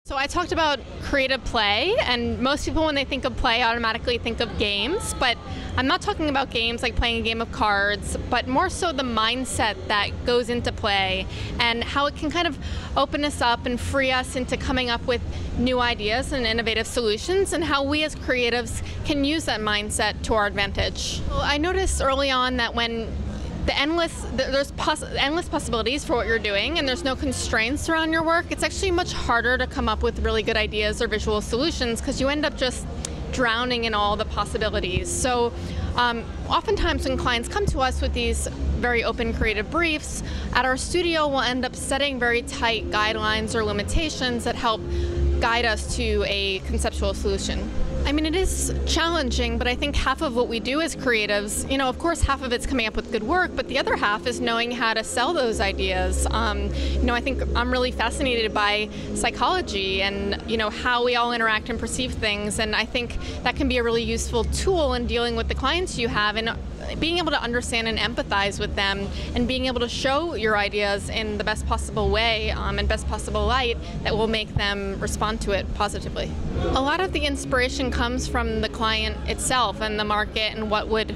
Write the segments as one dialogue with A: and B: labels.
A: So I talked about creative play, and most people when they think of play automatically think of games, but I'm not talking about games like playing a game of cards, but more so the mindset that goes into play and how it can kind of open us up and free us into coming up with new ideas and innovative solutions, and how we as creatives can use that mindset to our advantage. Well, I noticed early on that when there's endless possibilities for what you're doing and there's no constraints around your work, it's actually much harder to come up with really good ideas or visual solutions because you end up just drowning in all the possibilities. So oftentimes when clients come to us with these very open creative briefs, at our studio we'll end up setting very tight guidelines or limitations that help guide us to a conceptual solution. I mean, it is challenging, but I think half of what we do as creatives, of course half of it's coming up with good work, but the other half is knowing how to sell those ideas. I think I'm really fascinated by psychology and, how we all interact and perceive things, and I think that can be a really useful tool in dealing with the clients you have and being able to understand and empathize with them and being able to show your ideas in the best possible way and best possible light that will make them respond to it positively. A lot of the inspiration comes from the client itself and the market and what would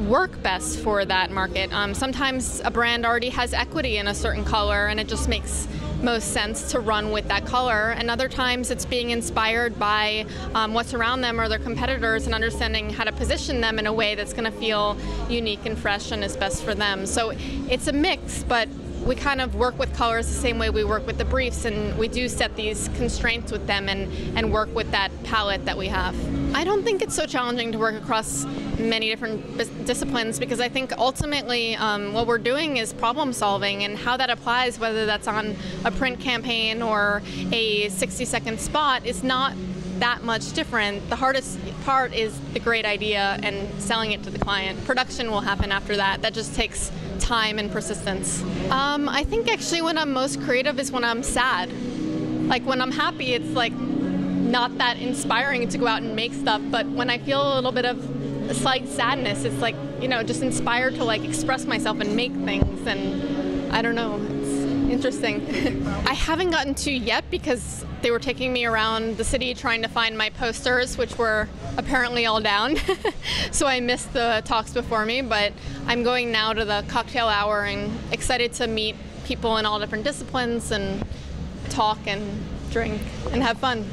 A: work best for that market. Sometimes a brand already has equity in a certain color and it just makes most sense to run with that color, and other times it's being inspired by what's around them or their competitors and understanding how to position them in a way that's going to feel unique and fresh and is best for them. So it's a mix, but we kind of work with colors the same way we work with the briefs, and we do set these constraints with them and work with that palette that we have. I don't think it's so challenging to work across many different disciplines because I think ultimately what we're doing is problem solving, and how that applies, whether that's on a print campaign or a 60-second spot, is not that much different. The hardest part is the great idea and selling it to the client. Production will happen after that. That just takes time and persistence. I think actually when I'm most creative is when I'm sad. Like when I'm happy, it's like not that inspiring to go out and make stuff, but when I feel a little bit of a slight sadness, it's like, just inspired to like express myself and make things, and I don't know, it's interesting. I haven't gotten to yet because they were taking me around the city trying to find my posters, which were apparently all down. So I missed the talks before me, but I'm going now to the cocktail hour and excited to meet people in all different disciplines and talk and drink and have fun.